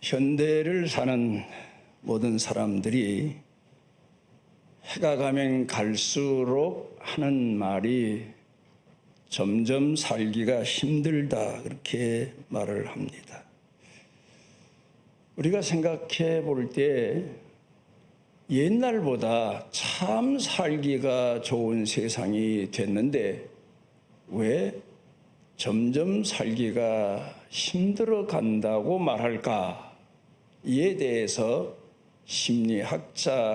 현대를 사는 모든 사람들이 해가 가면 갈수록 하는 말이 점점 살기가 힘들다, 그렇게 말을 합니다. 우리가 생각해 볼 때 옛날보다 참 살기가 좋은 세상이 됐는데 왜 점점 살기가 힘들어 간다고 말할까? 이에 대해서 심리학자들이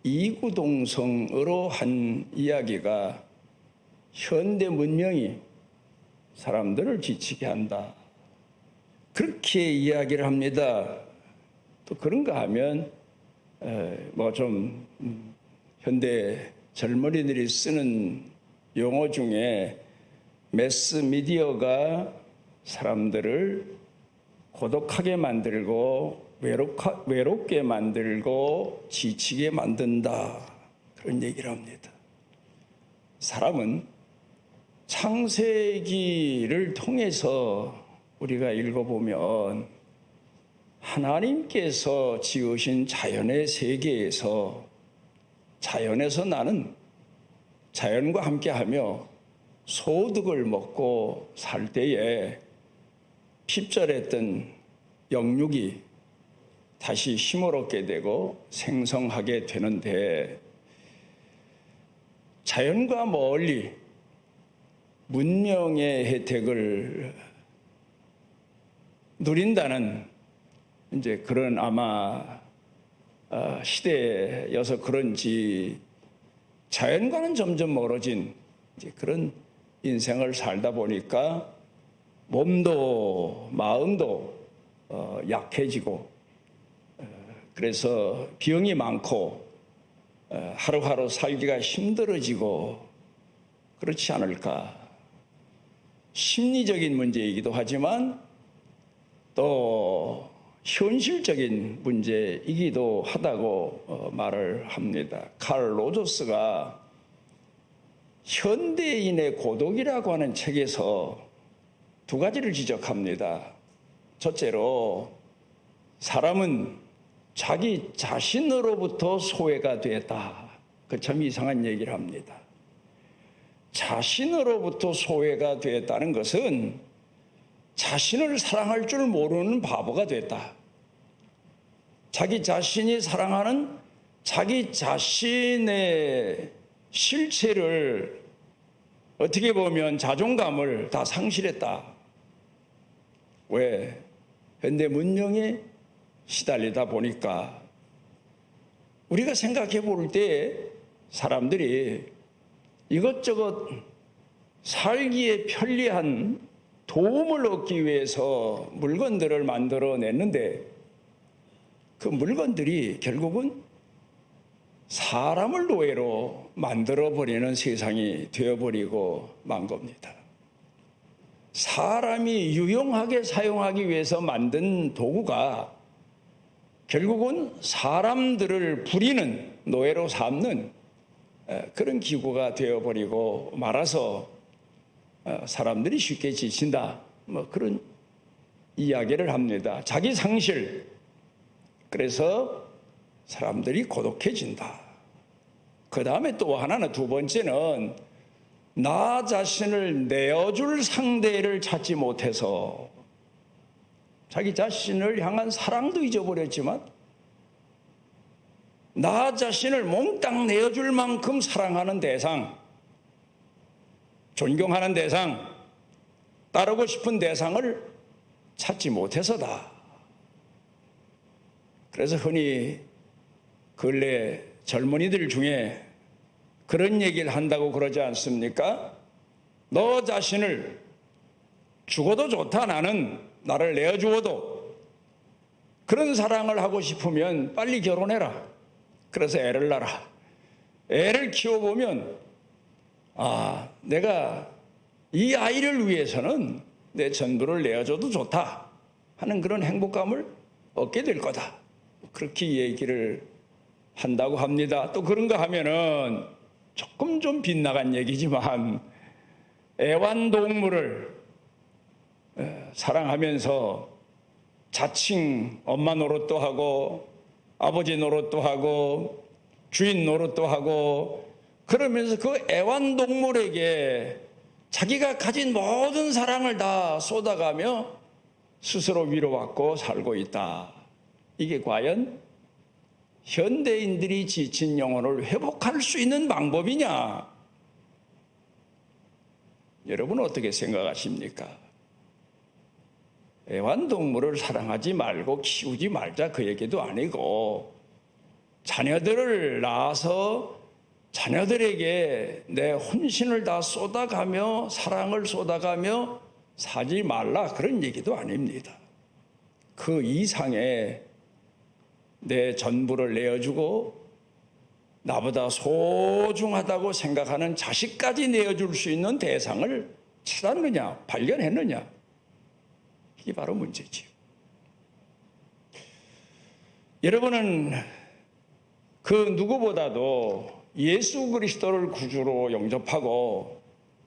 이구동성으로 한 이야기가 현대 문명이 사람들을 지치게 한다, 그렇게 이야기를 합니다. 또 그런가 하면 현대 젊은이들이 쓰는 용어 중에 매스미디어가 사람들을 고독하게 만들고 외롭게 만들고 지치게 만든다, 그런 얘기를 합니다. 사람은 창세기를 통해서 우리가 읽어보면 하나님께서 지으신 자연의 세계에서 나는 자연과 함께하며 소득을 먹고 살 때에 핍절했던 영육이 다시 힘을 얻게 되고 생성하게 되는데, 자연과 멀리 문명의 혜택을 누린다는 이제 그런 아마 시대여서 그런지 자연과는 점점 멀어진 이제 그런 인생을 살다 보니까 몸도 마음도 약해지고, 그래서 병이 많고 하루하루 살기가 힘들어지고 그렇지 않을까. 심리적인 문제이기도 하지만 또 현실적인 문제이기도 하다고 말을 합니다. 칼 로저스가 현대인의 고독이라고 하는 책에서 두 가지를 지적합니다. 첫째로, 사람은 자기 자신으로부터 소외가 되었다. 그 참 이상한 얘기를 합니다. 자신으로부터 소외가 되었다는 것은 자신을 사랑할 줄 모르는 바보가 됐다. 자기 자신이 사랑하는 자기 자신의 실체를, 어떻게 보면 자존감을 다 상실했다. 왜? 현대 문명에 시달리다 보니까. 우리가 생각해 볼 때 사람들이 이것저것 살기에 편리한 도움을 얻기 위해서 물건들을 만들어냈는데, 그 물건들이 결국은 사람을 노예로 만들어버리는 세상이 되어버리고 만 겁니다. 사람이 유용하게 사용하기 위해서 만든 도구가 결국은 사람들을 부리는, 노예로 삼는 그런 기구가 되어버리고 말아서 사람들이 쉽게 지친다, 그런 이야기를 합니다. 자기 상실, 그래서 사람들이 고독해진다. 그 다음에 또 하나는, 두 번째는 나 자신을 내어줄 상대를 찾지 못해서 자기 자신을 향한 사랑도 잊어버렸지만 나 자신을 몽땅 내어줄 만큼 사랑하는 대상, 존경하는 대상, 따르고 싶은 대상을 찾지 못해서다. 그래서 흔히 근래 젊은이들 중에 그런 얘기를 한다고 그러지 않습니까? 너 자신을 죽어도 좋다, 나를 내어주어도. 그런 사랑을 하고 싶으면 빨리 결혼해라. 그래서 애를 낳아라. 애를 키워보면 내가 이 아이를 위해서는 내 전부를 내어줘도 좋다 하는 그런 행복감을 얻게 될 거다, 그렇게 얘기를 한다고 합니다. 또 그런가 하면은 조금 좀 빗나간 얘기지만 애완동물을 사랑하면서 자칭 엄마 노릇도 하고 아버지 노릇도 하고 주인 노릇도 하고 그러면서 그 애완동물에게 자기가 가진 모든 사랑을 다 쏟아가며 스스로 위로받고 살고 있다. 이게 과연 현대인들이 지친 영혼을 회복할 수 있는 방법이냐? 여러분은 어떻게 생각하십니까? 애완동물을 사랑하지 말고 키우지 말자 그 얘기도 아니고 자녀들을 낳아서 자녀들에게 내 혼신을 다 쏟아가며 사랑을 쏟아가며 사지 말라 그런 얘기도 아닙니다. 그 이상의 내 전부를 내어주고 나보다 소중하다고 생각하는 자식까지 내어줄 수 있는 대상을 찾았느냐 발견했느냐 이게 바로 문제지요. 여러분은 그 누구보다도 예수 그리스도를 구주로 영접하고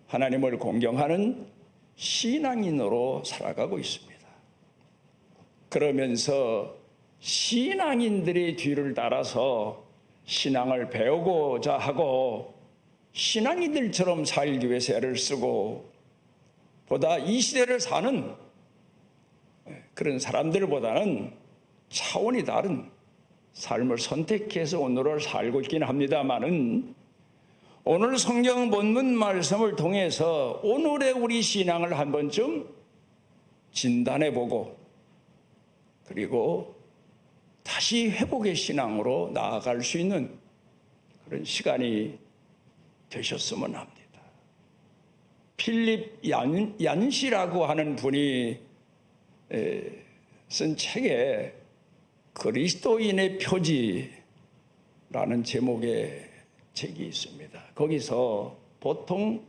하나님을 공경하는 신앙인으로 살아가고 있습니다. 그러면서 신앙인들의 뒤를 따라서 신앙을 배우고자 하고 신앙인들처럼 살기 위해서 애를 쓰고 보다 이 시대를 사는 그런 사람들보다는 차원이 다른 삶을 선택해서 오늘을 살고 있긴 합니다만은 오늘 성경 본문 말씀을 통해서 오늘의 우리 신앙을 한 번쯤 진단해보고 그리고 다시 회복의 신앙으로 나아갈 수 있는 그런 시간이 되셨으면 합니다. 필립 얀시라고 하는 분이 쓴 책에 그리스도인의 표지라는 제목의 책이 있습니다. 거기서 보통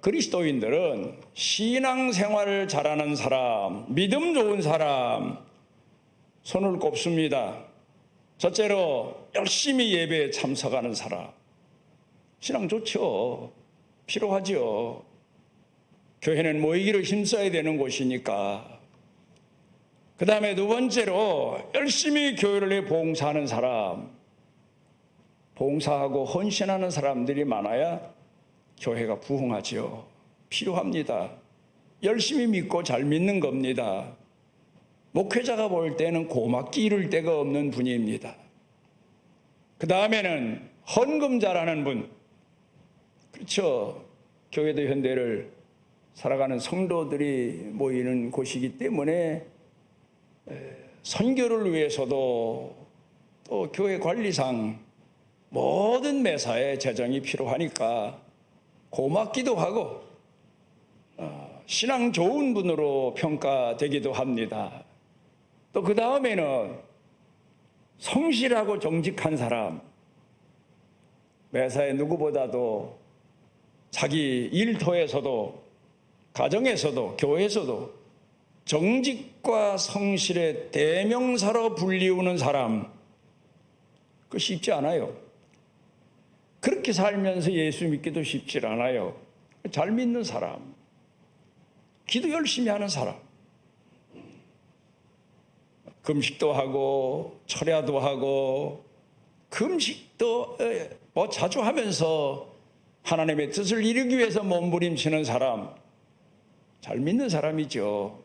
그리스도인들은 신앙생활을 잘하는 사람, 믿음 좋은 사람 손을 꼽습니다. 첫째로 열심히 예배에 참석하는 사람. 신앙 좋죠. 필요하죠. 교회는 모이기를 힘써야 되는 곳이니까. 그 다음에 두 번째로 열심히 교회를 내 봉사하는 사람. 봉사하고 헌신하는 사람들이 많아야 교회가 부흥하죠. 필요합니다. 열심히 믿고 잘 믿는 겁니다. 목회자가 볼 때는 고맙기 이를 데가 없는 분입니다. 그 다음에는 헌금자라는 분. 그렇죠. 교회도 현대를 살아가는 성도들이 모이는 곳이기 때문에 선교를 위해서도 또 교회 관리상 모든 매사에 재정이 필요하니까 고맙기도 하고 신앙 좋은 분으로 평가되기도 합니다. 또 그 다음에는 성실하고 정직한 사람, 매사에 누구보다도 자기 일터에서도 가정에서도 교회에서도 정직과 성실의 대명사로 불리우는 사람, 그 쉽지 않아요. 그렇게 살면서 예수 믿기도 쉽지 않아요. 잘 믿는 사람, 기도 열심히 하는 사람, 금식도 하고 철야도 하고 금식도 뭐 자주 하면서 하나님의 뜻을 이루기 위해서 몸부림치는 사람, 잘 믿는 사람이죠.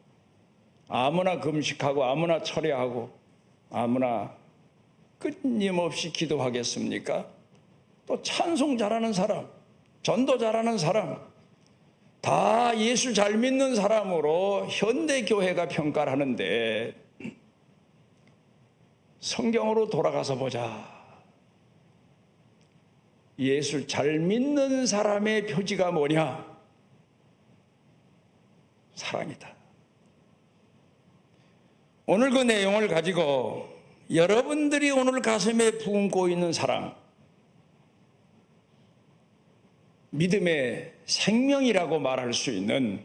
아무나 금식하고 아무나 철야하고 아무나 끊임없이 기도하겠습니까? 또 찬송 잘하는 사람, 전도 잘하는 사람, 다 예수 잘 믿는 사람으로 현대교회가 평가를 하는데 성경으로 돌아가서 보자. 예수 잘 믿는 사람의 표지가 뭐냐? 사랑이다. 오늘 그 내용을 가지고 여러분들이 오늘 가슴에 품고 있는 사랑, 믿음의 생명이라고 말할 수 있는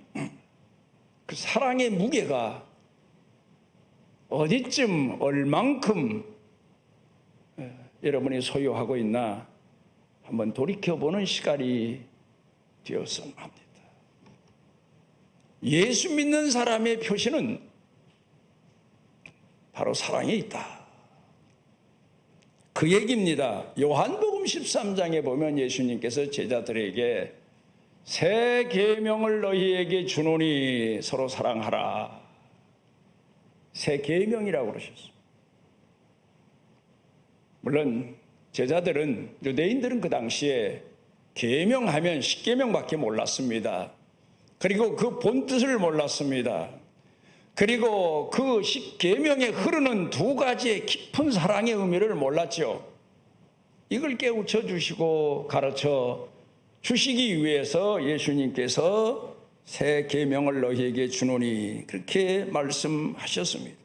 그 사랑의 무게가 어디쯤 얼만큼 여러분이 소유하고 있나 한번 돌이켜보는 시간이 되었으면 합니다. 예수 믿는 사람의 표시는 바로 사랑에 있다. 그 얘기입니다. 요한복음 13장에 보면 예수님께서 제자들에게 새 계명을 너희에게 주노니 서로 사랑하라. 새 계명이라고 그러셨습니다. 물론 제자들은, 유대인들은 그 당시에 계명하면 10계명밖에 몰랐습니다. 그리고 그 본뜻을 몰랐습니다. 그리고 그 10계명에 흐르는 두 가지의 깊은 사랑의 의미를 몰랐죠. 이걸 깨우쳐 주시고 가르쳐 주시기 위해서 예수님께서 새 계명을 너희에게 주노니 그렇게 말씀하셨습니다.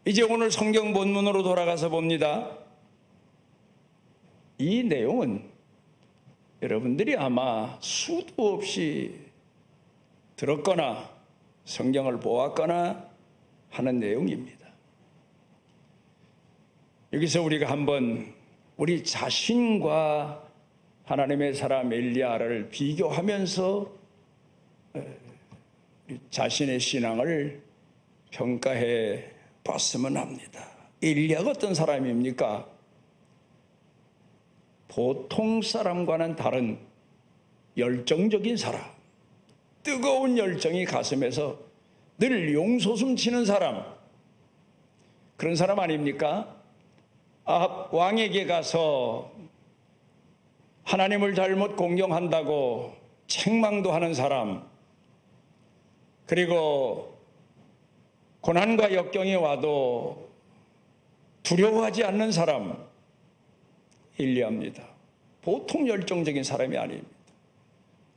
이제 오늘 성경 본문으로 돌아가서 봅니다. 이 내용은 여러분들이 아마 수도 없이 들었거나 성경을 보았거나 하는 내용입니다. 여기서 우리가 한번 우리 자신과 하나님의 사람 엘리야를 비교하면서 자신의 신앙을 평가해 봤으면 합니다. 엘리야가 어떤 사람입니까? 보통 사람과는 다른 열정적인 사람, 뜨거운 열정이 가슴에서 늘 용솟음 치는 사람, 그런 사람 아닙니까? 아합 왕에게 가서 하나님을 잘못 공경한다고 책망도 하는 사람, 그리고 고난과 역경이 와도 두려워하지 않는 사람, 엘리야입니다. 보통 열정적인 사람이 아닙니다.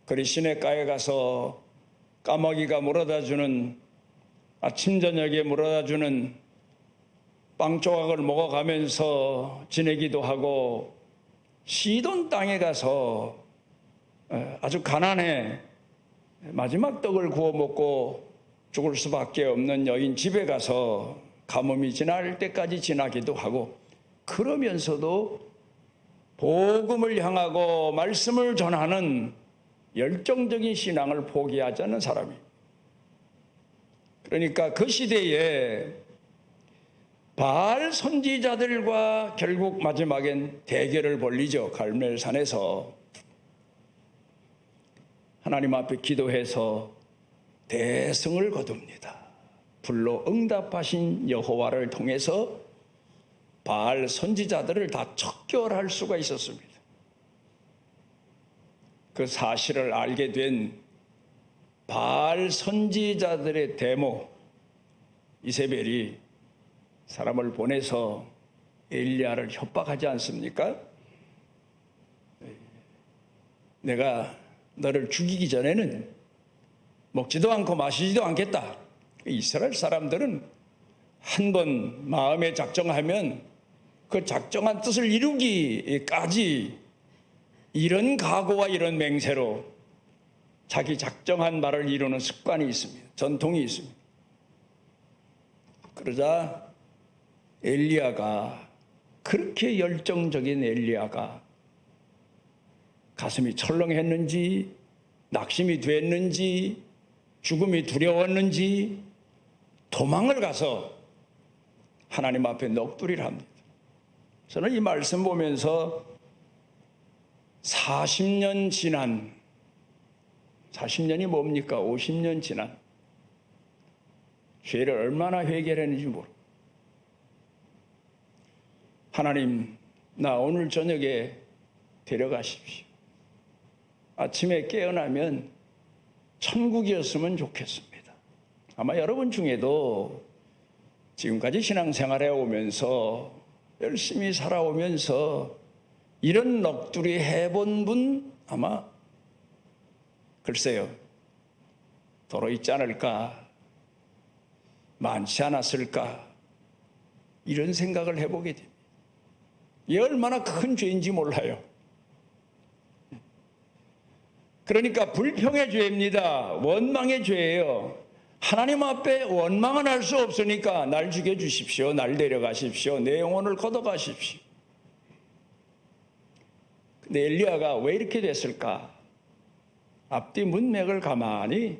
그리 시냇가에 가서 까마귀가 물어다주는, 아침 저녁에 물어다주는 빵 조각을 먹어가면서 지내기도 하고, 시돈 땅에 가서 아주 가난해 마지막 떡을 구워 먹고 죽을 수밖에 없는 여인 집에 가서 가뭄이 지날 때까지 지나기도 하고, 그러면서도 복음을 향하고 말씀을 전하는 열정적인 신앙을 포기하지 않는 사람입니다. 그러니까 그 시대에 바알 선지자들과 결국 마지막엔 대결을 벌이죠. 갈멜산에서 하나님 앞에 기도해서 대승을 거둡니다. 불로 응답하신 여호와를 통해서 바알 선지자들을 다 척결할 수가 있었습니다. 그 사실을 알게 된 바알 선지자들의 대모 이세벨이 사람을 보내서 엘리야를 협박하지 않습니까? 내가 너를 죽이기 전에는 먹지도 않고 마시지도 않겠다. 이스라엘 사람들은 한 번 마음에 작정하면 그 작정한 뜻을 이루기까지 이런 각오와 이런 맹세로 자기 작정한 말을 이루는 습관이 있습니다. 전통이 있습니다. 그러자 엘리야가, 그렇게 열정적인 엘리야가 가슴이 철렁했는지, 낙심이 됐는지, 죽음이 두려웠는지 도망을 가서 하나님 앞에 넋두리를 합니다. 저는 이 말씀 보면서 40년 지난, 40년이 뭡니까? 50년 지난 죄를 얼마나 회개했는지 모르고, 하나님, 나 오늘 저녁에 데려가십시오. 아침에 깨어나면 천국이었으면 좋겠습니다. 아마 여러분 중에도 지금까지 신앙생활해 오면서 열심히 살아오면서 이런 넋두리 해본 분 아마 글쎄요, 더러 있지 않을까, 많지 않았을까, 이런 생각을 해보게 됩니다. 이게 얼마나 큰 죄인지 몰라요. 그러니까 불평의 죄입니다. 원망의 죄예요. 하나님 앞에 원망은 할 수 없으니까 날 죽여주십시오. 날 데려가십시오. 내 영혼을 걷어가십시오. 근데 엘리야가 왜 이렇게 됐을까? 앞뒤 문맥을 가만히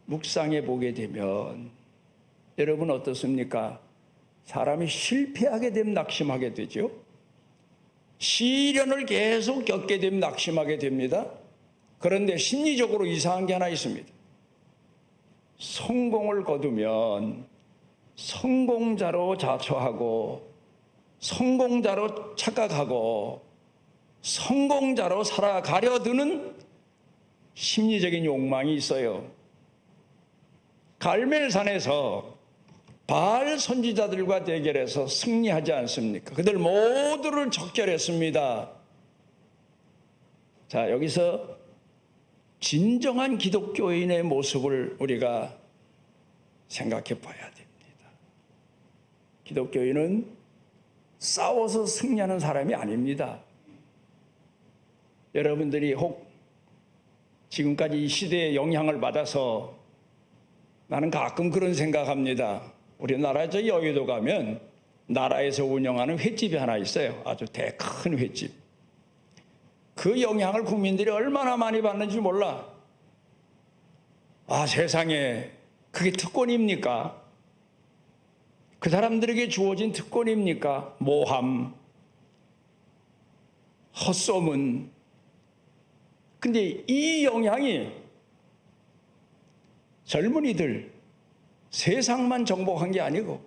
묵상해 보게 되면 여러분 어떻습니까? 사람이 실패하게 되면 낙심하게 되죠. 시련을 계속 겪게 되면 낙심하게 됩니다. 그런데 심리적으로 이상한 게 하나 있습니다. 성공을 거두면 성공자로 자처하고 성공자로 착각하고 성공자로 살아가려 드는 심리적인 욕망이 있어요. 갈멜산에서 바알 선지자들과 대결해서 승리하지 않습니까? 그들 모두를 적결했습니다. 자, 여기서 진정한 기독교인의 모습을 우리가 생각해 봐야 됩니다. 기독교인은 싸워서 승리하는 사람이 아닙니다. 여러분들이 혹 지금까지 이 시대의 영향을 받아서 나는 가끔 그런 생각합니다. 우리나라 저 여의도 가면 나라에서 운영하는 횟집이 하나 있어요. 아주 큰 횟집. 그 영향을 국민들이 얼마나 많이 받는지 몰라. 아, 세상에 그게 특권입니까? 그 사람들에게 주어진 특권입니까? 모함, 헛소문. 근데 이 영향이 젊은이들, 세상만 정복한 게 아니고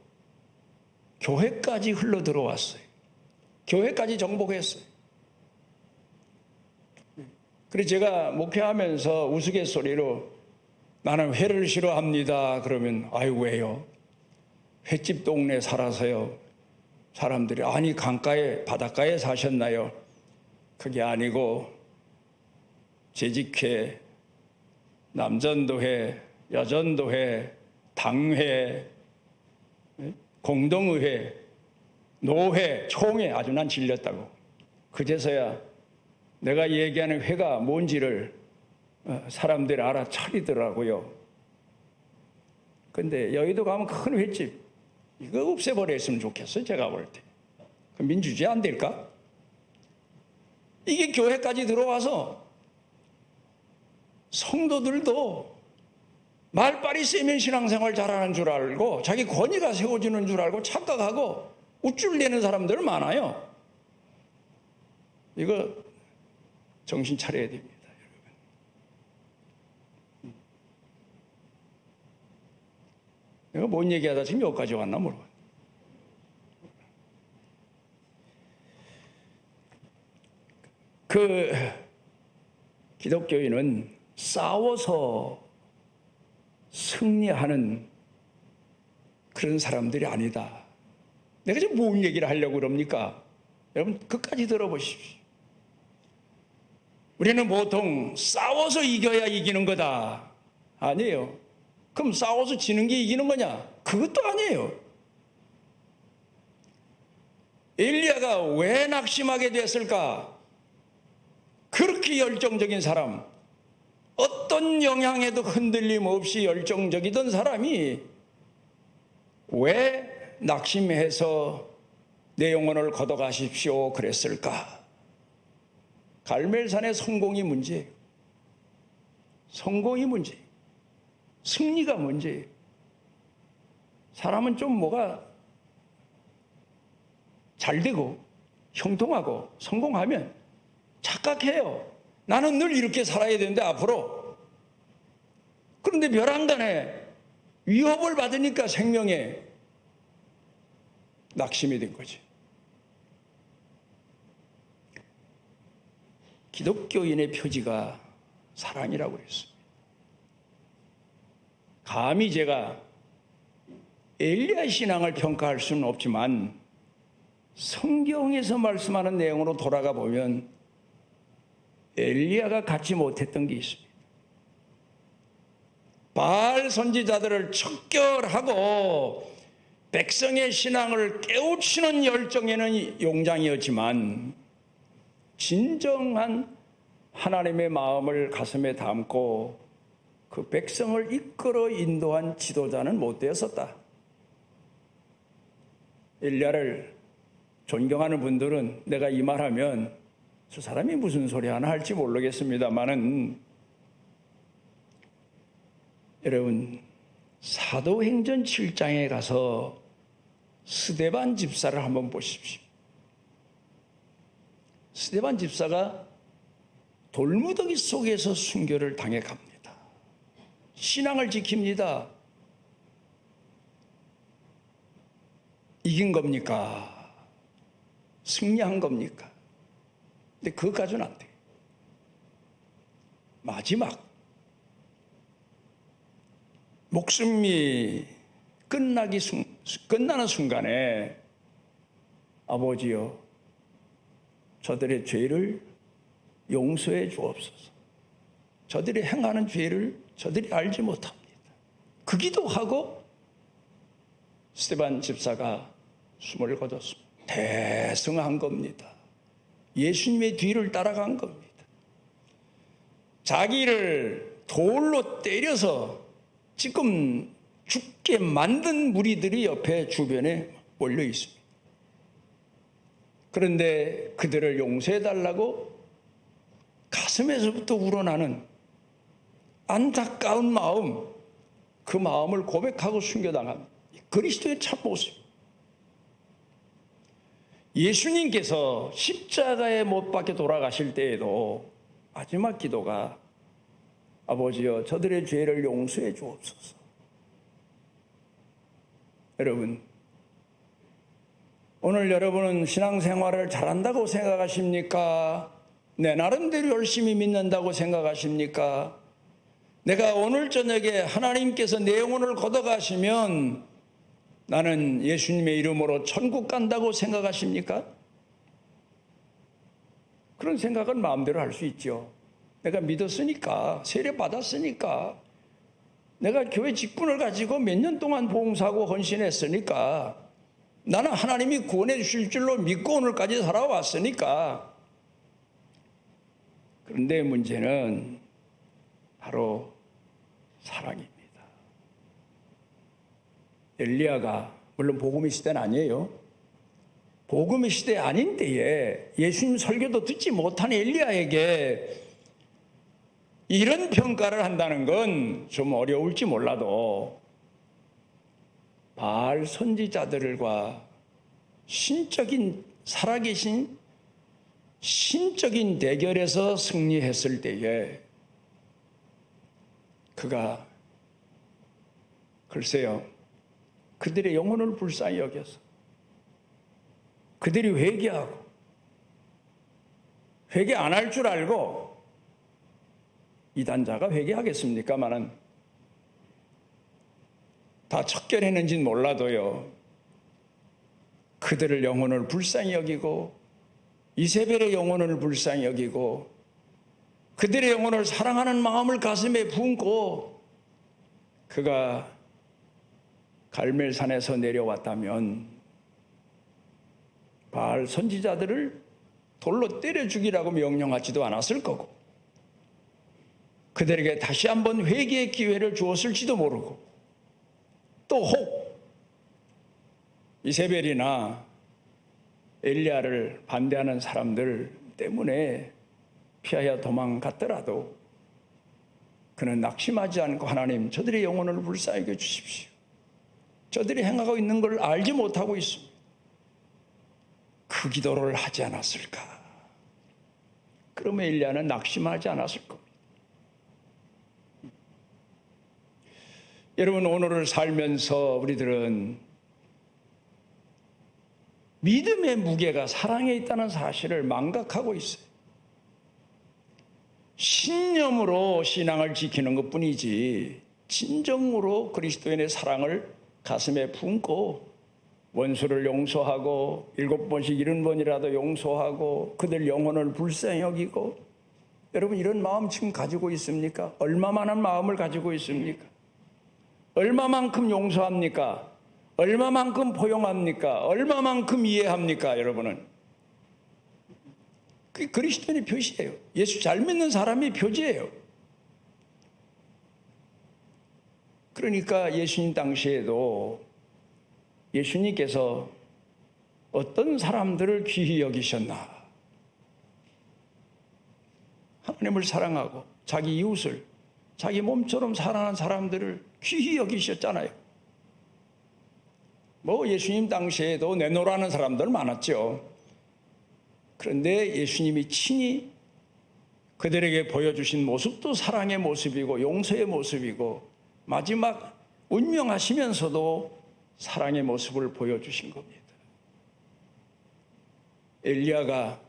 교회까지 흘러 들어왔어요. 교회까지 정복했어요. 그래서 제가 목회하면서 우스갯소리로 나는 회를 싫어합니다. 그러면 아유 왜요? 횟집 동네 살아서요. 사람들이 아니 강가에 바닷가에 사셨나요? 그게 아니고 재직회, 남전도회, 여전도회, 당회, 공동의회, 노회, 총회 아주 난 질렸다고. 그제서야 내가 얘기하는 회가 뭔지를 사람들이 알아차리더라고요. 근데 여의도 가면 큰 횟집 이거 없애버렸으면 좋겠어요. 제가 볼 때. 민주주의 안 될까? 이게 교회까지 들어와서 성도들도 말빨이 세면 신앙생활 잘하는 줄 알고 자기 권위가 세워지는 줄 알고 착각하고 우쭐대는 사람들 많아요. 이거 정신 차려야 됩니다, 여러분. 내가 뭔 얘기하다 지금 여기까지 왔나 모르겠네. 그 기독교인은 싸워서 승리하는 그런 사람들이 아니다. 내가 지금 뭔 얘기를 하려고 그럽니까? 여러분 끝까지 들어보십시오. 우리는 보통 싸워서 이겨야 이기는 거다. 아니에요. 그럼 싸워서 지는 게 이기는 거냐? 그것도 아니에요. 엘리야가 왜 낙심하게 됐을까? 그렇게 열정적인 사람, 어떤 영향에도 흔들림 없이 열정적이던 사람이 왜 낙심해서 내 영혼을 걷어가십시오 그랬을까? 갈멜산의 성공이 문제예요. 성공이 문제예요. 승리가 문제예요. 사람은 좀 뭐가 잘 되고 형통하고 성공하면 착각해요. 나는 늘 이렇게 살아야 되는데 앞으로. 그런데 벼랑간에 위협을 받으니까 생명에 낙심이 된 거지. 기독교인의 표지가 사랑이라고 그랬습니다. 감히 제가 엘리야 신앙을 평가할 수는 없지만 성경에서 말씀하는 내용으로 돌아가 보면 엘리야가 갖지 못했던 게 있습니다. 바알 선지자들을 척결하고 백성의 신앙을 깨우치는 열정에는 용장이었지만 진정한 하나님의 마음을 가슴에 담고 그 백성을 이끌어 인도한 지도자는 못 되었었다. 엘리야를 존경하는 분들은 내가 이 말하면 저 사람이 무슨 소리 하나 할지 모르겠습니다만은 여러분 사도행전 7장에 가서 스데반 집사를 한번 보십시오. 스데반 집사가 돌무더기 속에서 순교를 당해 갑니다. 신앙을 지킵니다. 이긴 겁니까? 승리한 겁니까? 근데 그것까지는 안 돼요. 마지막 목숨이 끝나는 순간에 아버지여 저들의 죄를 용서해 주옵소서. 저들이 행하는 죄를 저들이 알지 못합니다. 그 기도하고 스데반 집사가 숨을 거뒀습니다. 대승한 겁니다. 예수님의 뒤를 따라간 겁니다. 자기를 돌로 때려서 지금 죽게 만든 무리들이 옆에 주변에 몰려 있습니다. 그런데 그들을 용서해달라고 가슴에서부터 우러나는 안타까운 마음, 그 마음을 고백하고 순교당합니다. 그리스도의 참 모습. 예수님께서 십자가에 못 박혀 돌아가실 때에도 마지막 기도가 아버지여 저들의 죄를 용서해 주옵소서. 여러분, 오늘 여러분은 신앙생활을 잘한다고 생각하십니까? 내 나름대로 열심히 믿는다고 생각하십니까? 내가 오늘 저녁에 하나님께서 내 영혼을 걷어가시면 나는 예수님의 이름으로 천국 간다고 생각하십니까? 그런 생각은 마음대로 할 수 있죠. 내가 믿었으니까, 세례 받았으니까, 내가 교회 직분을 가지고 몇 년 동안 봉사하고 헌신했으니까, 나는 하나님이 구원해 주실 줄로 믿고 오늘까지 살아왔으니까. 그런데 문제는 바로 사랑입니다. 엘리야가, 물론 복음의 시대는 아니에요. 복음의 시대 아닌 때에 예수님 설교도 듣지 못한 엘리야에게 이런 평가를 한다는 건 좀 어려울지 몰라도 바알 선지자들과 신적인 살아계신 신적인 대결에서 승리했을 때에 그가 글쎄요 그들의 영혼을 불쌍히 여겨서 그들이 회개하고 회개 안 할 줄 알고 이단자가 회개하겠습니까마는 다 척결했는지는 몰라도요 그들의 영혼을 불쌍히 여기고 이세벨의 영혼을 불쌍히 여기고 그들의 영혼을 사랑하는 마음을 가슴에 품고 그가 갈멜산에서 내려왔다면 바알 선지자들을 돌로 때려 죽이라고 명령하지도 않았을 거고 그들에게 다시 한번 회개의 기회를 주었을지도 모르고 또 혹 이세벨이나 엘리야를 반대하는 사람들 때문에 피하여 도망갔더라도 그는 낙심하지 않고 하나님 저들의 영혼을 불쌍히 여겨 주십시오. 저들이 행하고 있는 걸 알지 못하고 있습니다. 그 기도를 하지 않았을까? 그러면 엘리야는 낙심하지 않았을 겁니다. 여러분 오늘을 살면서 우리들은 믿음의 무게가 사랑에 있다는 사실을 망각하고 있어요. 신념으로 신앙을 지키는 것뿐이지 진정으로 그리스도인의 사랑을 가슴에 품고 원수를 용서하고 7번씩 70번이라도 용서하고 그들 영혼을 불쌍히 여기고 여러분 이런 마음 지금 가지고 있습니까? 얼마만한 마음을 가지고 있습니까? 얼마만큼 용서합니까? 얼마만큼 포용합니까? 얼마만큼 이해합니까? 여러분은 그게 그리스도인의 표시예요. 예수 잘 믿는 사람이 표지예요. 그러니까 예수님 당시에도 예수님께서 어떤 사람들을 귀히 여기셨나? 하나님을 사랑하고 자기 이웃을 자기 몸처럼 사랑하는 사람들을 귀히 여기셨잖아요. 뭐 예수님 당시에도 내놓으라는 사람들 많았죠. 그런데 예수님이 친히 그들에게 보여주신 모습도 사랑의 모습이고 용서의 모습이고 마지막 운명하시면서도 사랑의 모습을 보여주신 겁니다. 엘리야가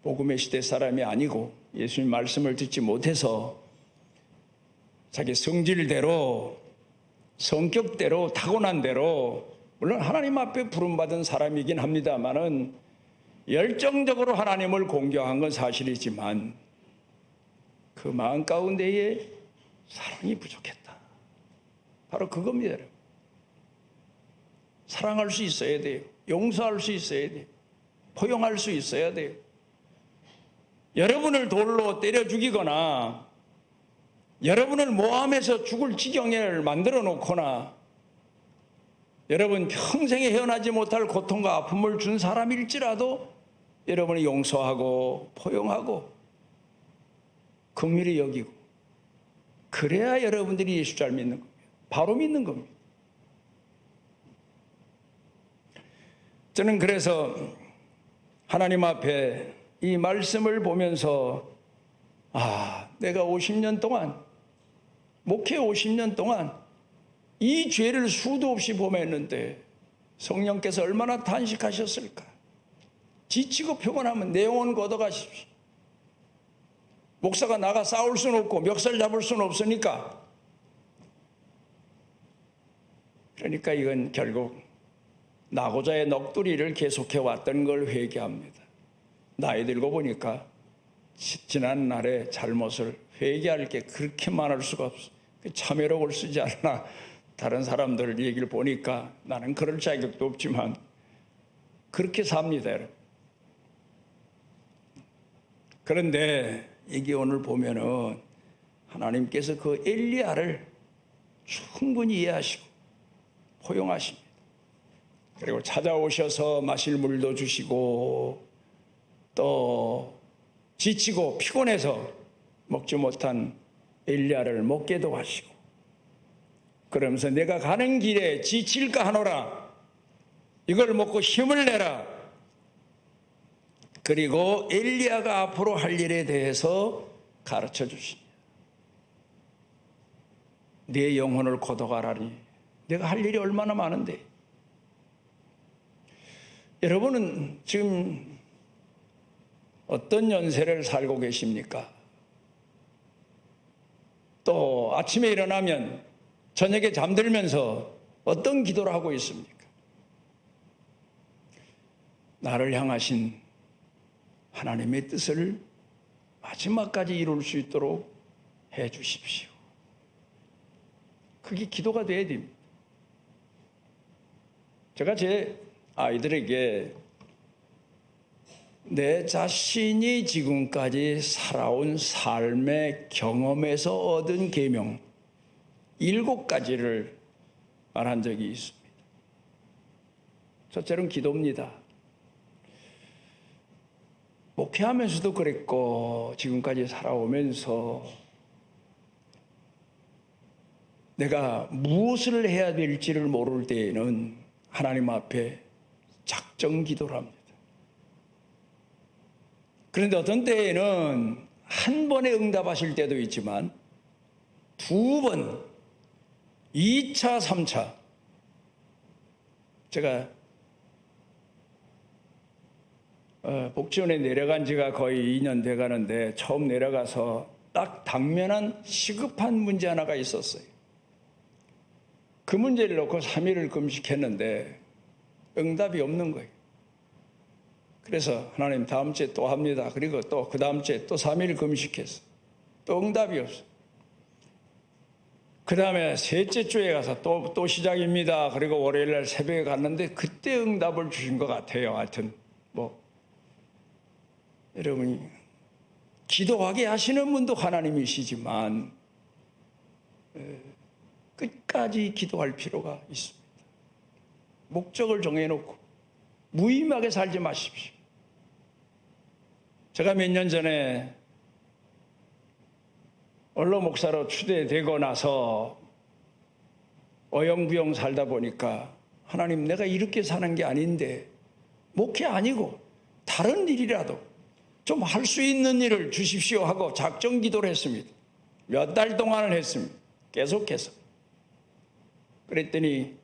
복음의 시대 사람이 아니고 예수님 말씀을 듣지 못해서 자기 성질대로 성격대로 타고난 대로 물론 하나님 앞에 부름받은 사람이긴 합니다마는 열정적으로 하나님을 공경한 건 사실이지만 그 마음 가운데에 사랑이 부족했다. 바로 그겁니다. 사랑할 수 있어야 돼요. 용서할 수 있어야 돼요. 포용할 수 있어야 돼요. 여러분을 돌로 때려 죽이거나 여러분을 모함해서 죽을 지경에 만들어 놓거나 여러분 평생에 헤어나지 못할 고통과 아픔을 준 사람일지라도 여러분이 용서하고 포용하고 긍휼히 여기고 그래야 여러분들이 예수 잘 믿는 겁니다. 바로 믿는 겁니다. 저는 그래서 하나님 앞에 이 말씀을 보면서 내가 50년 동안 목회 50년 동안 이 죄를 수도 없이 범했는데 성령께서 얼마나 탄식하셨을까. 지치고 피곤하면 내 영혼 걷어가십시오. 목사가 나가 싸울 수는 없고 멱살 잡을 수는 없으니까. 그러니까 이건 결국 나고자의 넋두리를 계속해 왔던 걸 회개합니다. 나이 들고 보니까 지난 날의 잘못을 회개할 게 그렇게 많을 수가 없어. 참회록을 쓰지 않나. 다른 사람들 얘기를 보니까 나는 그럴 자격도 없지만 그렇게 삽니다. 여러분. 그런데 이게 오늘 보면은 하나님께서 그 엘리야를 충분히 이해하시고 포용하십니다. 그리고 찾아오셔서 마실 물도 주시고 또 지치고 피곤해서 먹지 못한 엘리야를 먹게도 하시고 그러면서 내가 가는 길에 지칠까 하노라. 이걸 먹고 힘을 내라. 그리고 엘리야가 앞으로 할 일에 대해서 가르쳐 주십니다. 내 영혼을 거둬가라니. 내가 할 일이 얼마나 많은데. 여러분은 지금 어떤 연세를 살고 계십니까? 또 아침에 일어나면 저녁에 잠들면서 어떤 기도를 하고 있습니까? 나를 향하신 하나님의 뜻을 마지막까지 이룰 수 있도록 해 주십시오. 그게 기도가 돼야 됩니다. 제가 제 아이들에게 내 자신이 지금까지 살아온 삶의 경험에서 얻은 계명 7가지를 말한 적이 있습니다. 첫째는 기도입니다. 목회하면서도 그랬고 지금까지 살아오면서 내가 무엇을 해야 될지를 모를 때에는 하나님 앞에 작정 기도를 합니다. 그런데 어떤 때에는 한 번에 응답하실 때도 있지만 2번, 2차, 3차 제가 복지원에 내려간 지가 거의 2년 돼가는데 처음 내려가서 딱 당면한 시급한 문제 하나가 있었어요. 그 문제를 놓고 3일을 금식했는데 응답이 없는 거예요. 그래서 하나님 다음 주에 또 합니다. 그리고 또 그 다음 주에 또 3일 금식했어. 또 응답이 없어. 그 다음에 셋째 주에 가서 또 시작입니다. 그리고 월요일날 새벽에 갔는데 그때 응답을 주신 것 같아요. 하여튼 여러분이 기도하게 하시는 분도 하나님이시지만 끝까지 기도할 필요가 있습니다. 목적을 정해놓고 무의미하게 살지 마십시오. 제가 몇 년 전에 원로 목사로 추대되고 나서 어영부영 살다 보니까 하나님, 내가 이렇게 사는 게 아닌데 목회 아니고 다른 일이라도 좀 할 수 있는 일을 주십시오 하고 작정 기도를 했습니다. 몇 달 동안을 했습니다. 계속해서. 그랬더니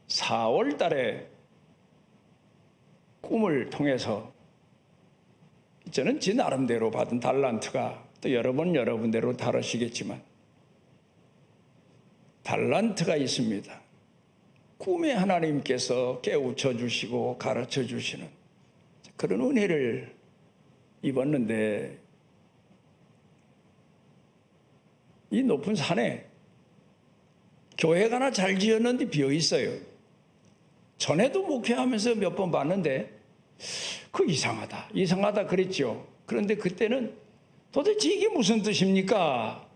4월 달에 꿈을 통해서, 저는 제 나름대로 받은 달란트가, 또 여러분대로 다르시겠지만 달란트가 있습니다. 꿈에 하나님께서 깨우쳐 주시고 가르쳐 주시는 그런 은혜를 입었는데, 이 높은 산에 교회가 하나 잘 지었는데 비어 있어요. 전에도 목회하면서 몇 번 봤는데 그 이상하다 그랬죠. 그런데 그때는 도대체 이게 무슨 뜻입니까?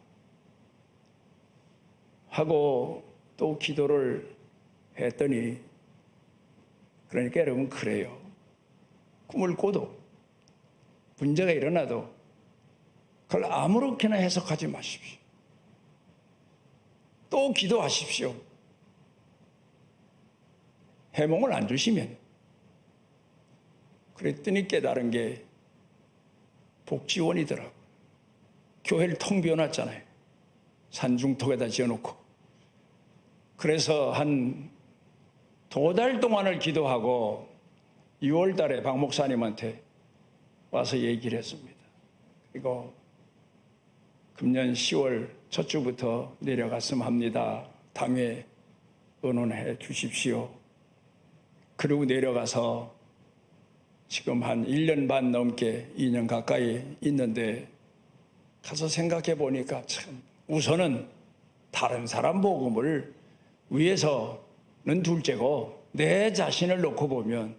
하고 또 기도를 했더니, 그러니까 여러분, 그래요. 꿈을 꿔도 문제가 일어나도 그걸 아무렇게나 해석하지 마십시오. 또 기도하십시오. 해몽을 안 주시면. 그랬더니 깨달은 게 복지원이더라고요. 교회를 텅 비워놨잖아요. 산중턱에다 지어놓고. 그래서 한 2달 동안을 기도하고 6월 달에 박 목사님한테 와서 얘기를 했습니다. 그리고 금년 10월 첫 주부터 내려갔으면 합니다. 당회 의논해 주십시오. 그리고 내려가서 지금 한 1년 반 넘게 2년 가까이 있는데, 가서 생각해 보니까 참, 우선은 다른 사람 복음을 위해서는 둘째고, 내 자신을 놓고 보면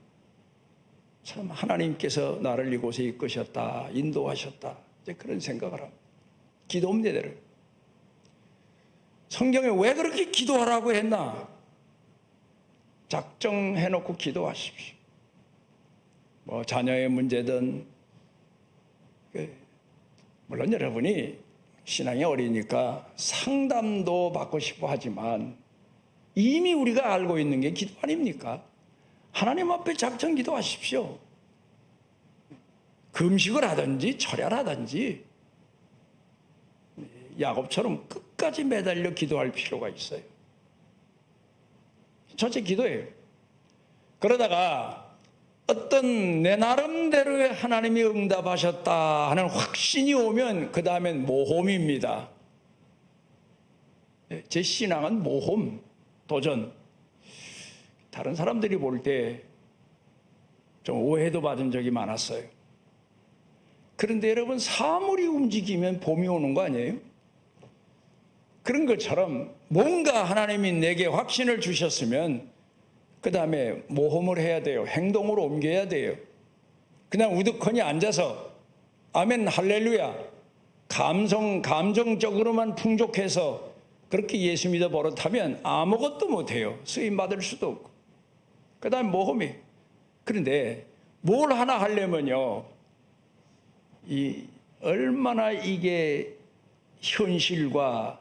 참 하나님께서 나를 이곳에 이끄셨다, 인도하셨다, 이제 그런 생각을 합니다. 기도 문제대로. 성경에 왜 그렇게 기도하라고 했나? 작정해놓고 기도하십시오. 뭐 자녀의 문제든, 물론 여러분이 신앙이 어리니까 상담도 받고 싶어 하지만 이미 우리가 알고 있는 게 기도 아닙니까? 하나님 앞에 작정 기도하십시오. 금식을 하든지 철야하든지 야곱처럼 끝까지 매달려 기도할 필요가 있어요. 첫째 기도예요. 그러다가 어떤 내 나름대로의 하나님이 응답하셨다 하는 확신이 오면 그 다음엔 모험입니다. 제 신앙은 모험, 도전. 다른 사람들이 볼 때 좀 오해도 받은 적이 많았어요. 그런데 여러분, 사물이 움직이면 봄이 오는 거 아니에요? 그런 것처럼 뭔가 하나님이 내게 확신을 주셨으면 그 다음에 모험을 해야 돼요. 행동으로 옮겨야 돼요. 그냥 우두커니 앉아서 아멘 할렐루야 감정적으로만 풍족해서 그렇게 예수 믿어 버릇하면 아무것도 못해요. 쓰임 받을 수도 없고. 그 다음에 모험이. 그런데 뭘 하나 하려면요, 얼마나 이게 현실과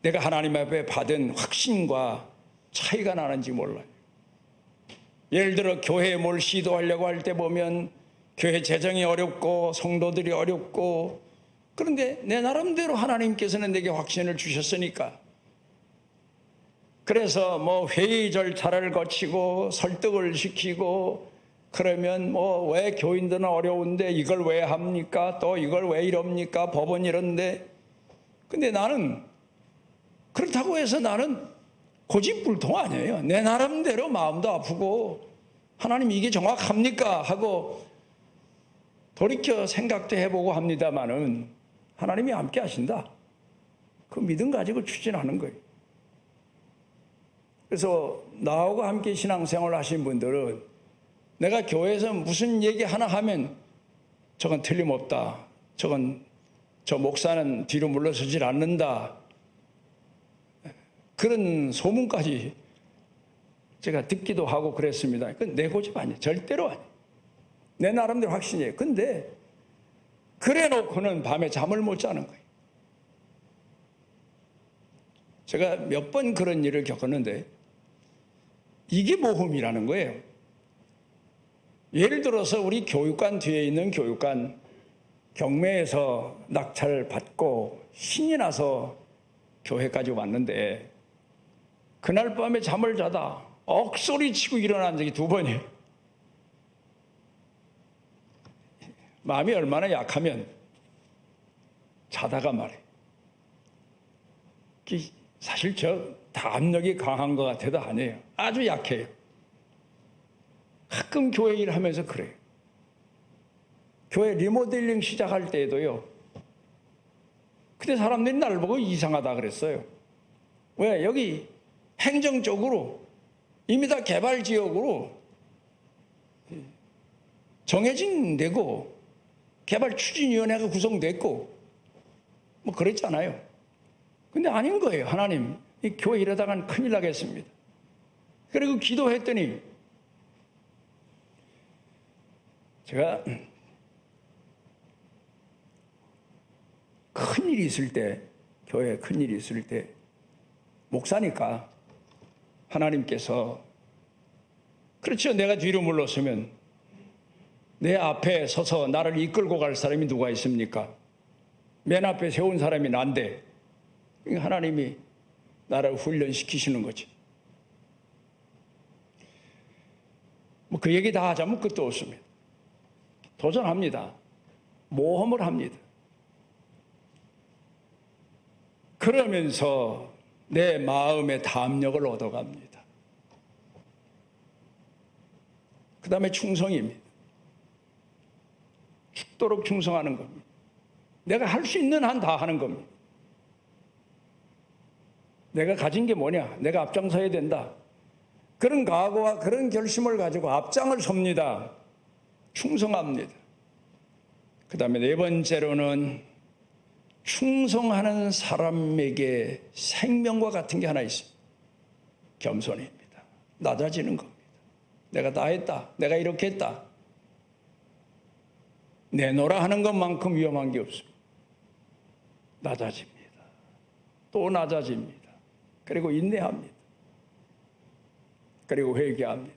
내가 하나님 앞에 받은 확신과 차이가 나는지 몰라요. 예를 들어 교회에 뭘 시도하려고 할 때 보면 교회 재정이 어렵고 성도들이 어렵고, 그런데 내 나름대로 하나님께서는 내게 확신을 주셨으니까, 그래서 뭐 회의 절차를 거치고 설득을 시키고, 그러면 뭐 왜 교인들은 어려운데 이걸 왜 합니까? 또 이걸 왜 이럽니까? 법은 이런데. 근데 나는 그렇다고 해서 나는 고집불통 아니에요. 내 나름대로 마음도 아프고, 하나님 이게 정확합니까? 하고 돌이켜 생각도 해보고 합니다마는 하나님이 함께 하신다. 그 믿음 가지고 추진하는 거예요. 그래서 나하고 함께 신앙생활을 하신 분들은 내가 교회에서 무슨 얘기 하나 하면 저건 틀림없다, 저 목사는 뒤로 물러서질 않는다, 그런 소문까지 제가 듣기도 하고 그랬습니다. 그건 내 고집 아니에요. 절대로 아니에요. 내 나름대로 확신이에요. 근데 그래 놓고는 밤에 잠을 못 자는 거예요. 제가 몇 번 그런 일을 겪었는데 이게 모험이라는 거예요. 예를 들어서 우리 교육관 뒤에 있는 교육관 경매에서 낙찰 받고 신이 나서 교회까지 왔는데 그날 밤에 잠을 자다 억소리 치고 일어난 적이 2번이에요. 마음이 얼마나 약하면 자다가 말해. 사실 저 다 압력이 강한 것 같아도 아니에요. 아주 약해요. 가끔 교회 일하면서 그래요. 교회 리모델링 시작할 때에도요. 그때 사람들이 나를 보고 이상하다 그랬어요. 왜? 여기 행정적으로 이미 다 개발 지역으로 정해진 데고 개발 추진위원회가 구성됐고 뭐 그랬잖아요. 근데 아닌 거예요. 하나님, 이 교회 이러다간 큰일 나겠습니다. 그리고 기도했더니 제가 큰일이 있을 때, 교회에 큰일이 있을 때 목사니까 하나님께서 그렇죠. 내가 뒤로 물러서면 내 앞에 서서 나를 이끌고 갈 사람이 누가 있습니까? 맨 앞에 세운 사람이 난데 하나님이 나를 훈련시키시는 거지. 뭐 그 얘기 다 하자면 끝도 없습니다. 도전합니다. 모험을 합니다. 그러면서 내 마음의 담력을 얻어갑니다. 그 다음에 충성입니다. 죽도록 충성하는 겁니다. 내가 할 수 있는 한 다 하는 겁니다. 내가 가진 게 뭐냐? 내가 앞장서야 된다. 그런 각오와 그런 결심을 가지고 앞장을 섭니다. 충성합니다. 그 다음에 4번째로는 충성하는 사람에게 생명과 같은 게 하나 있어요. 겸손입니다. 낮아지는 겁니다. 내가 다 했다. 내가 이렇게 했다. 내놓으라 하는 것만큼 위험한 게 없습니다. 낮아집니다. 또 낮아집니다. 그리고 인내합니다. 그리고 회개합니다.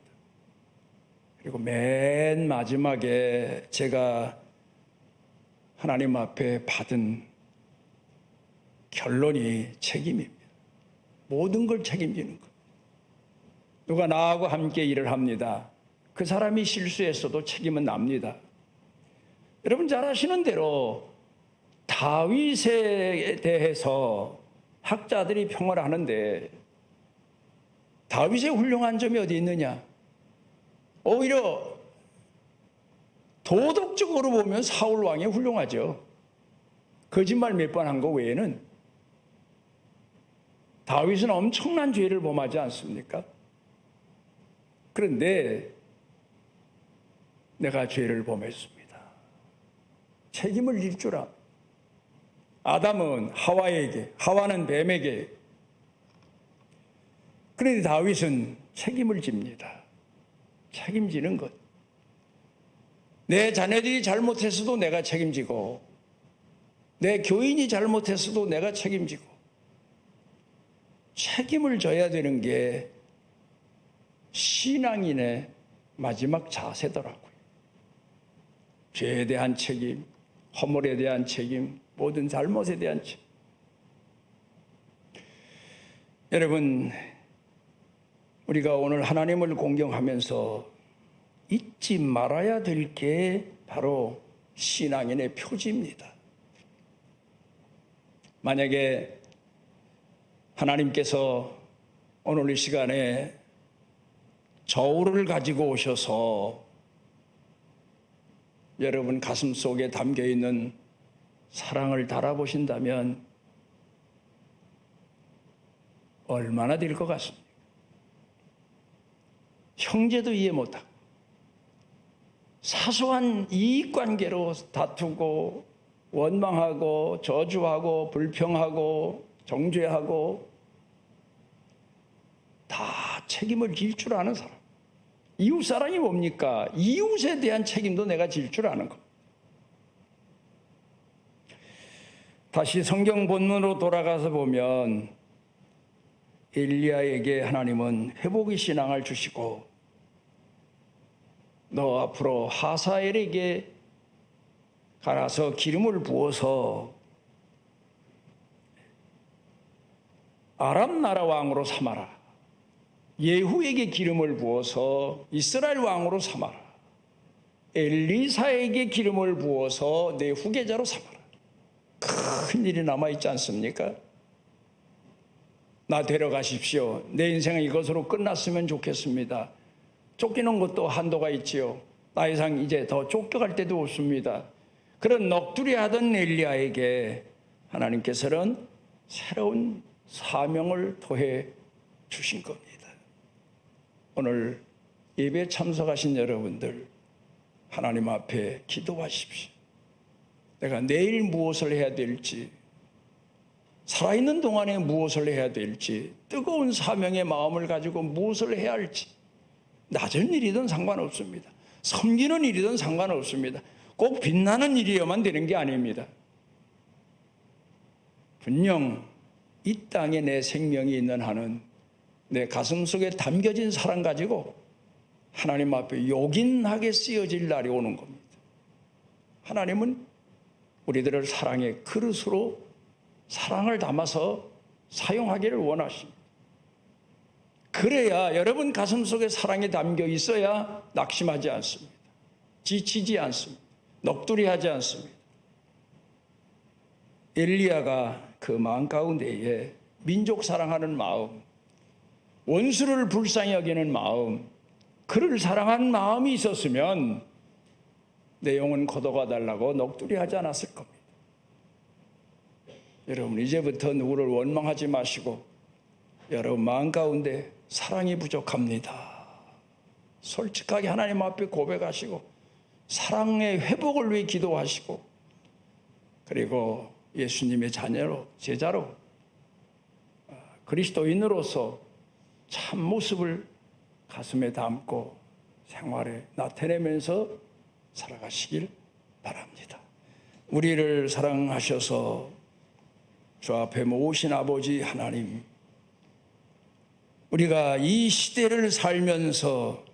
그리고 맨 마지막에 제가 하나님 앞에 받은 결론이 책임입니다. 모든 걸 책임지는 것. 누가 나하고 함께 일을 합니다. 그 사람이 실수했어도 책임은 납니다. 여러분 잘 아시는 대로 다윗에 대해서 학자들이 평을 하는데 다윗의 훌륭한 점이 어디 있느냐? 오히려 도덕적으로 보면 사울 왕이 훌륭하죠. 거짓말 몇 번 한 거 외에는 다윗은 엄청난 죄를 범하지 않습니까? 그런데 내가 죄를 범했습니다. 책임을 질 줄 압니다. 아담은 하와에게, 하와는 뱀에게. 그런데 다윗은 책임을 집니다. 책임지는 것. 내 자녀들이 잘못했어도 내가 책임지고, 내 교인이 잘못했어도 내가 책임지고, 책임을 져야 되는 게 신앙인의 마지막 자세더라고요. 죄에 대한 책임, 허물에 대한 책임, 모든 잘못에 대한 책임. 여러분, 우리가 오늘 하나님을 공경하면서 잊지 말아야 될 게 바로 신앙인의 표지입니다. 만약에 하나님께서 오늘 이 시간에 저울을 가지고 오셔서 여러분 가슴 속에 담겨 있는 사랑을 달아보신다면 얼마나 될 것 같습니까? 형제도 이해 못하고 사소한 이익관계로 다투고 원망하고 저주하고 불평하고 정죄하고 다 책임을 질 줄 아는 사람. 이웃사랑이 뭡니까? 이웃에 대한 책임도 내가 질 줄 아는 것. 다시 성경 본문으로 돌아가서 보면 엘리야에게 하나님은 회복의 신앙을 주시고 너 앞으로 하사엘에게 가서 기름을 부어서 아람 나라 왕으로 삼아라. 예후에게 기름을 부어서 이스라엘 왕으로 삼아라. 엘리사에게 기름을 부어서 내 후계자로 삼아라. 큰 일이 남아있지 않습니까? 나 데려가십시오. 내 인생은 이것으로 끝났으면 좋겠습니다. 쫓기는 것도 한도가 있지요. 나 이상 이제 더 쫓겨갈 때도 없습니다. 그런 넋두리하던 엘리야에게 하나님께서는 새로운 사명을 더해 주신 겁니다. 오늘 예배에 참석하신 여러분들 하나님 앞에 기도하십시오. 내가 내일 무엇을 해야 될지, 살아있는 동안에 무엇을 해야 될지, 뜨거운 사명의 마음을 가지고 무엇을 해야 할지, 낮은 일이든 상관없습니다. 섬기는 일이든 상관없습니다. 꼭 빛나는 일이어만 되는 게 아닙니다. 분명 이 땅에 내 생명이 있는 한은 내 가슴 속에 담겨진 사랑 가지고 하나님 앞에 요긴하게 쓰여질 날이 오는 겁니다. 하나님은 우리들을 사랑의 그릇으로 사랑을 담아서 사용하기를 원하십니다. 그래야 여러분 가슴 속에 사랑이 담겨 있어야 낙심하지 않습니다. 지치지 않습니다. 넋두리하지 않습니다. 엘리야가 그 마음 가운데에 민족 사랑하는 마음, 원수를 불쌍히 여기는 마음, 그를 사랑하는 마음이 있었으면 내 영혼 걷어가 달라고 넋두리하지 않았을 겁니다. 여러분 이제부터 누구를 원망하지 마시고 여러분 마음 가운데 사랑이 부족합니다. 솔직하게 하나님 앞에 고백하시고 사랑의 회복을 위해 기도하시고 그리고 예수님의 자녀로 제자로 그리스도인으로서 참 모습을 가슴에 담고 생활에 나타내면서 살아가시길 바랍니다. 우리를 사랑하셔서 주 앞에 모으신 아버지 하나님, 우리가 이 시대를 살면서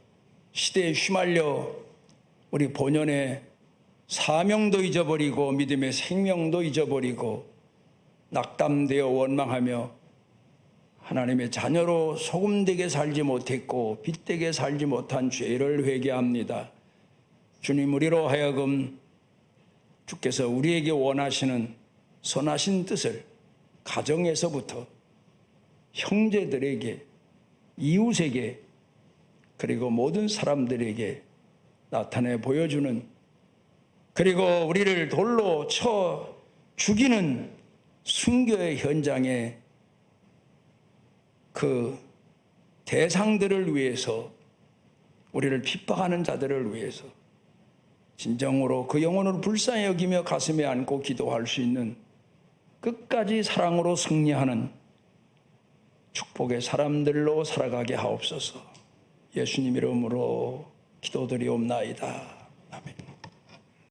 시대에 휘말려 우리 본연의 사명도 잊어버리고 믿음의 생명도 잊어버리고 낙담되어 원망하며 하나님의 자녀로 소금되게 살지 못했고 빛되게 살지 못한 죄를 회개합니다. 주님, 우리로 하여금 주께서 우리에게 원하시는 선하신 뜻을 가정에서부터 형제들에게, 이웃에게, 그리고 모든 사람들에게 나타내 보여주는, 그리고 우리를 돌로 쳐 죽이는 순교의 현장에 그 대상들을 위해서, 우리를 핍박하는 자들을 위해서 진정으로 그 영혼을 불쌍히 여기며 가슴에 안고 기도할 수 있는 끝까지 사랑으로 승리하는 축복의 사람들로 살아가게 하옵소서. 예수님 이름으로 기도드리옵나이다.